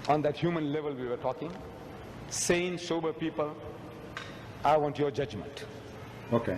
On that human level we were talking. Sane, sober people, I want your judgment. Okay.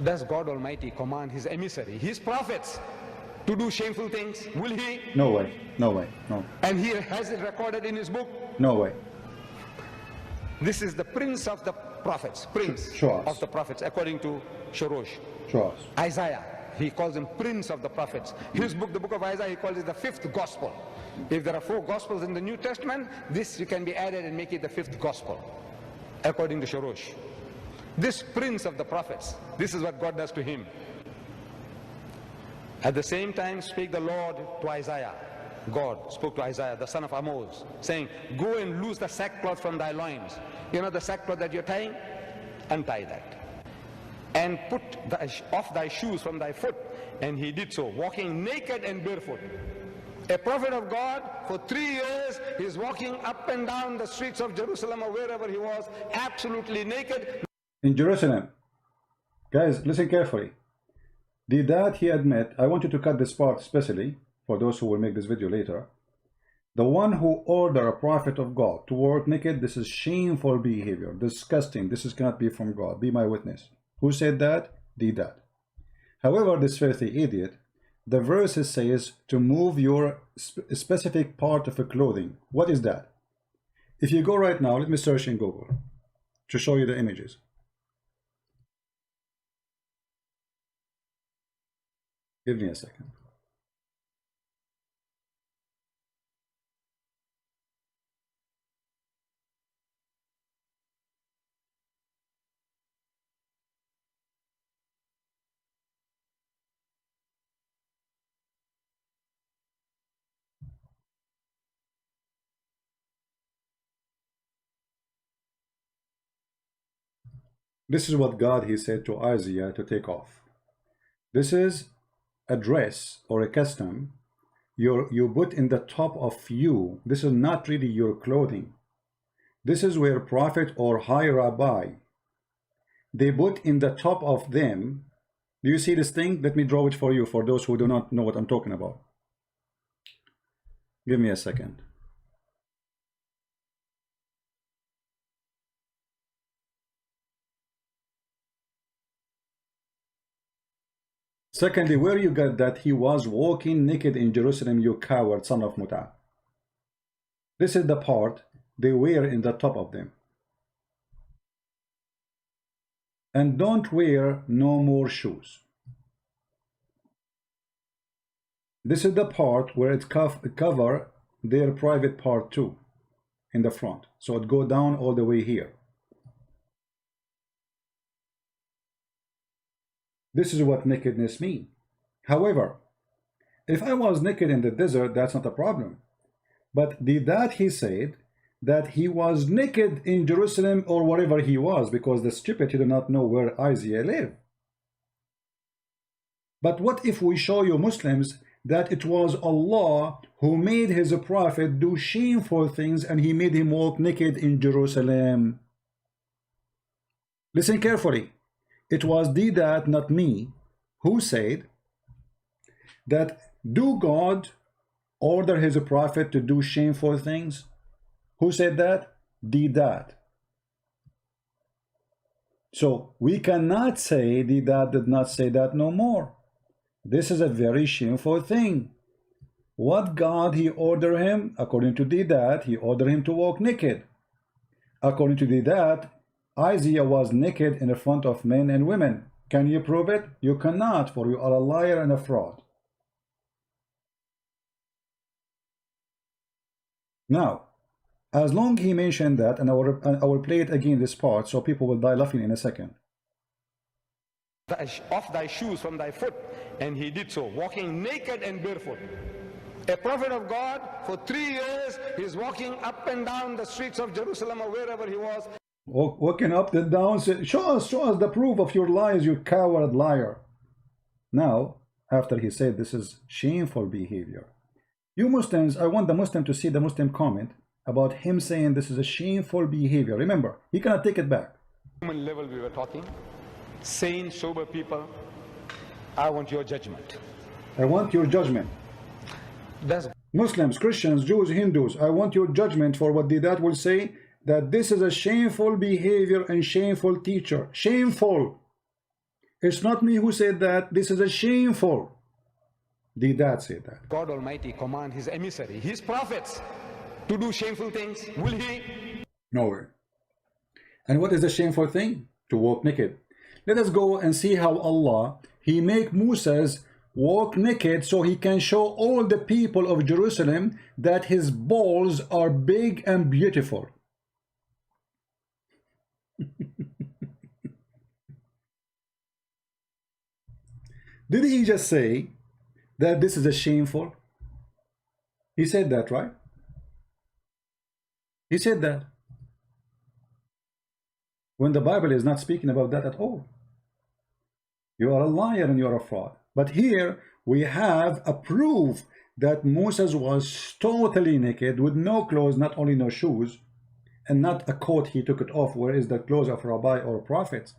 Does God Almighty command his emissary, his prophets, to do shameful things? Will he? No way. No way. No. And he has it recorded in his book. No way. This is the prince of the prophets, prince Show us. of the prophets, according to Shorosh. Show us. Isaiah, he calls him prince of the prophets. His book, the book of Isaiah, he calls it the fifth gospel. If there are 4 gospels in the New Testament, this you can be added and make it the 5th gospel, according to Shorosh. This prince of the prophets, this is what God does to him. At the same time spake the Lord to Isaiah. God spoke to Isaiah, the son of Amos, saying, go and loose the sackcloth from thy loins. You know the sackcloth that you're tying? Untie that. And put off thy shoes from thy foot. And he did so, walking naked and barefoot. A prophet of God, for 3 years, he's walking up and down the streets of Jerusalem or wherever he was, absolutely naked. In Jerusalem. Guys, listen carefully. Deedat, he admit, I want you to cut this part especially, for those who will make this video later. The one who order a prophet of God to walk naked, this is shameful behavior, disgusting. This cannot be from God. Be my witness. Who said that? Deedat. However, this filthy idiot, the verse says to move your specific part of a clothing. What is that? If you go right now, let me search in Google to show you the images. Give me a second. This is what God, he said to Isaiah to take off. This is a dress or a custom you put in the top of you. This is not really your clothing. This is where prophet or high rabbi, they put in the top of them. Do you see this thing? Let me draw it for you, for those who do not know what I'm talking about. Give me a second. Secondly, where you got that he was walking naked in Jerusalem, you coward, son of Muta? This is the part they wear in the top of them. And don't wear no more shoes. This is the part where it cover their private part too, in the front. So it go down all the way here. This is what nakedness means. However, if I was naked in the desert, that's not a problem. But Deedat, he said that he was naked in Jerusalem or wherever he was, because the stupid did not know where Isaiah lived. But what if we show you Muslims that it was Allah who made his prophet do shameful things and he made him walk naked in Jerusalem? Listen carefully. It was Deedat, not me, who said that do God order his prophet to do shameful things? Who said that? Deedat. So we cannot say Deedat did not say that no more. This is a very shameful thing. What God he ordered him? According to Deedat, he ordered him to walk naked. According to Deedat, Isaiah was naked in the front of men and women. Can you prove it? You cannot, for you are a liar and a fraud. Now, as long he mentioned that, and I will play it again, this part, so people will die laughing in a second. Off thy shoes from thy foot, and he did so, walking naked and barefoot. A prophet of God, for 3 years, he's walking up and down the streets of Jerusalem or wherever he was. Walking up and down, show us the proof of your lies, you coward liar. Now, after he said this is shameful behavior, you Muslims, I want the Muslim to see the Muslim comment about him saying this is a shameful behavior. Remember, he cannot take it back. Human level we were talking. Sane, sober people, I want your judgment. I want your judgment. Does Muslims, Christians, Jews, Hindus, I want your judgment for what deedat will say, that this is a shameful behavior and shameful teacher. Shameful. It's not me who said that. This is a shameful. Deedat said that. God Almighty command his emissary, his prophets, to do shameful things? Will he? Nowhere. And what is the shameful thing? To walk naked. Let us go and see how Allah, He make Moses walk naked so he can show all the people of Jerusalem that his balls are big and beautiful. Did he just say that this is a shameful? He said that, right? He said that. When the Bible is not speaking about that at all. You are a liar and you are a fraud. But here we have a proof that Moses was totally naked with no clothes, not only no shoes, and not a coat he took it off, where is the clothes of a rabbi or a prophet.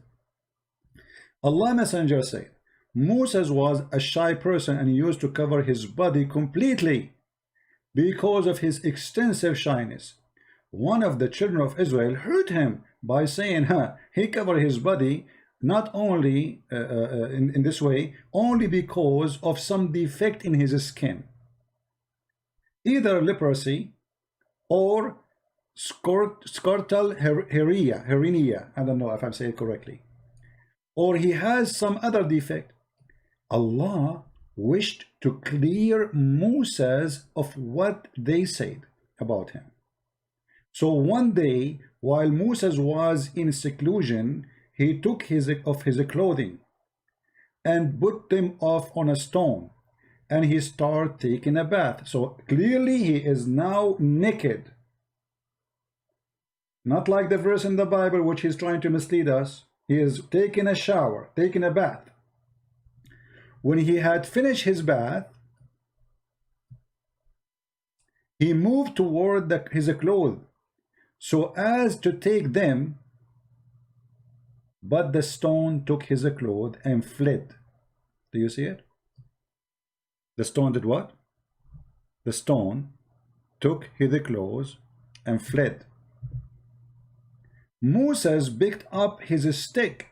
Allah Messenger said, Moses was a shy person and he used to cover his body completely because of his extensive shyness. One of the children of Israel hurt him by saying, he covered his body not only in this way, only because of some defect in his skin, either leprosy or scrotal hernia, I don't know if I'm saying it correctly, or he has some other defect. Allah wished to clear Moses of what they said about him. So one day, while Moses was in seclusion, he took off his clothing and put them off on a stone, and he started taking a bath. So clearly he is now naked. Not like the verse in the Bible which is trying to mislead us. He is taking a shower, taking a bath. When he had finished his bath, he moved toward his clothes so as to take them, but the stone took his clothes and fled. Do you see it? The stone did what? The stone took his clothes and fled. Moses picked up his stick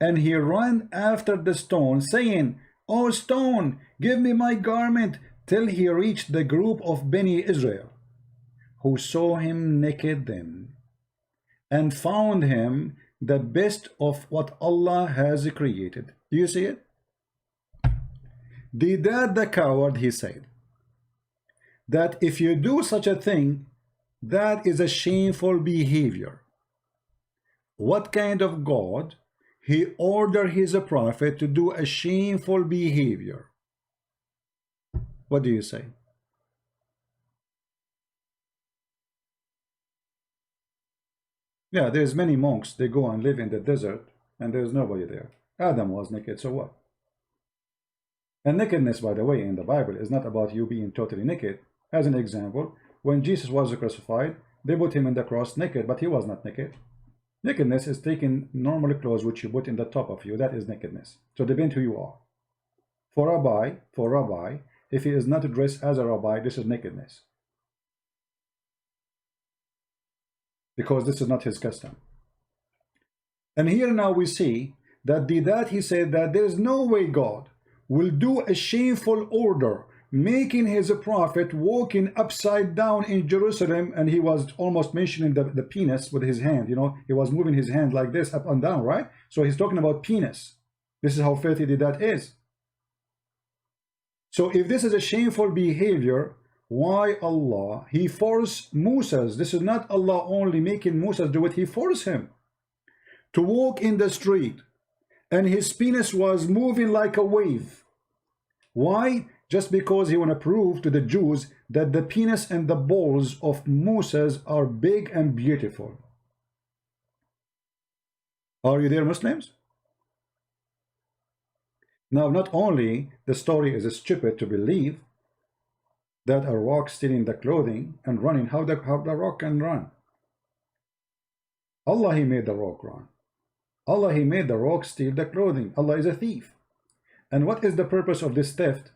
and he ran after the stone, saying, "O stone, give me my garment," till he reached the group of Beni Israel, who saw him naked then, and found him the best of what Allah has created. Do you see it? Deedat the coward, he said, that if you do such a thing, that is a shameful behavior. What kind of God? He ordered his prophet to do a shameful behavior. What do you say? Yeah, there's many monks, they go and live in the desert and there's nobody there. Adam was naked, so what? And nakedness, by the way, in the Bible is not about you being totally naked. As an example, when Jesus was crucified, they put him in the cross naked, but he was not naked. Nakedness is taking normal clothes which you put in the top of you. That is nakedness. So depends who you are. For rabbi, if he is not dressed as a rabbi, this is nakedness, because this is not his custom. And here now we see that Deedat, he said that there is no way God will do a shameful order, making his prophet walking upside down in Jerusalem, and he was almost mentioning the penis with his hand, you know, he was moving his hand like this up and down, right? So he's talking about penis. This is how filthy Deedat is. So if this is a shameful behavior, why Allah, he forced Moses? This is not Allah only making Moses do it, he forced him to walk in the street, and his penis was moving like a wave. Why? Just because he want to prove to the Jews that the penis and the balls of Moses are big and beautiful. Are you there, Muslims? Now, not only the story is stupid to believe that a rock stealing the clothing and running, how the rock can run. Allah, he made the rock run. Allah, he made the rock steal the clothing. Allah is a thief. And what is the purpose of this theft?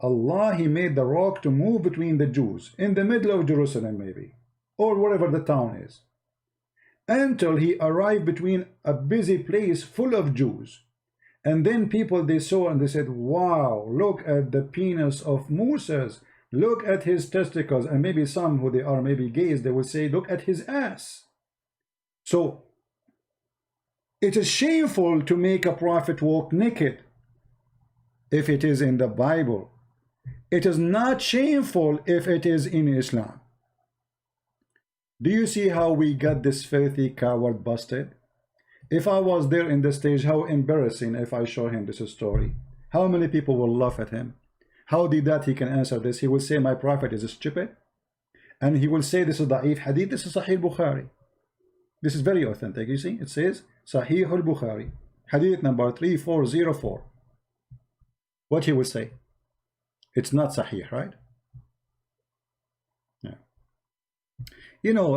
Allah, He made the rock to move between the Jews in the middle of Jerusalem, maybe, or wherever the town is, until He arrived between a busy place full of Jews. And then people, they saw and they said, wow, look at the penis of Moses, look at his testicles. And maybe some who they are maybe gays, they will say, look at his ass. So it is shameful to make a prophet walk naked if it is in the Bible. It is not shameful if it is in Islam. Do you see how we got this filthy coward busted? If I was there in the stage, how embarrassing if I show him this story. How many people will laugh at him? How did that he can answer this? He will say my prophet is stupid. And he will say this is da'if hadith, this is Sahih Bukhari. This is very authentic, you see. It says Sahih al-Bukhari, hadith number 3404. What he will say? It's not Sahih, right? Yeah. You know,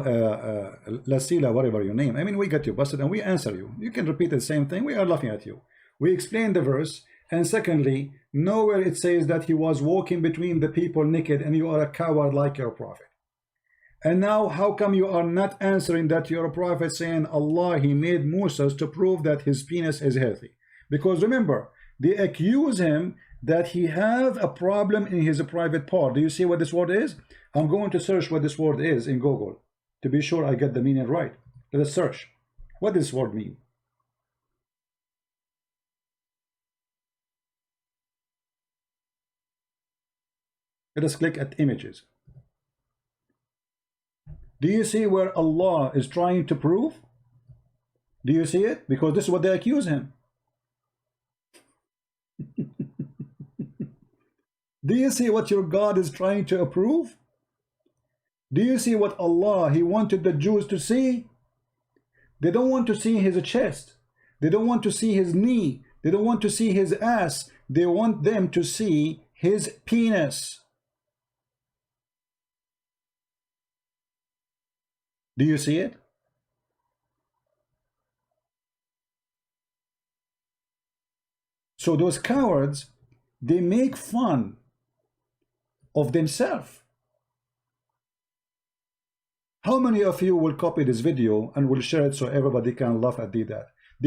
Lasila, whatever your name, I mean, we got you busted and we answer you. You can repeat the same thing. We are laughing at you. We explain the verse. And secondly, nowhere it says that he was walking between the people naked and you are a coward like your prophet. And now how come you are not answering that you're a prophet saying Allah, He made Moses to prove that his penis is healthy? Because remember, they accuse him that he have a problem in his private part. Do you see what this word is? I'm going to search what this word is in Google to be sure I get the meaning right. Let us search. What does this word mean? Let us click at images. Do you see where Allah is trying to prove? Do you see it? Because this is what they accuse him. Do you see what your God is trying to approve? Do you see what Allah, He wanted the Jews to see? They don't want to see his chest. They don't want to see his knee. They don't want to see his ass. They want them to see his penis. Do you see it? So those cowards, they make fun of themselves. How many of you will copy this video and will share it so everybody can laugh at deedat?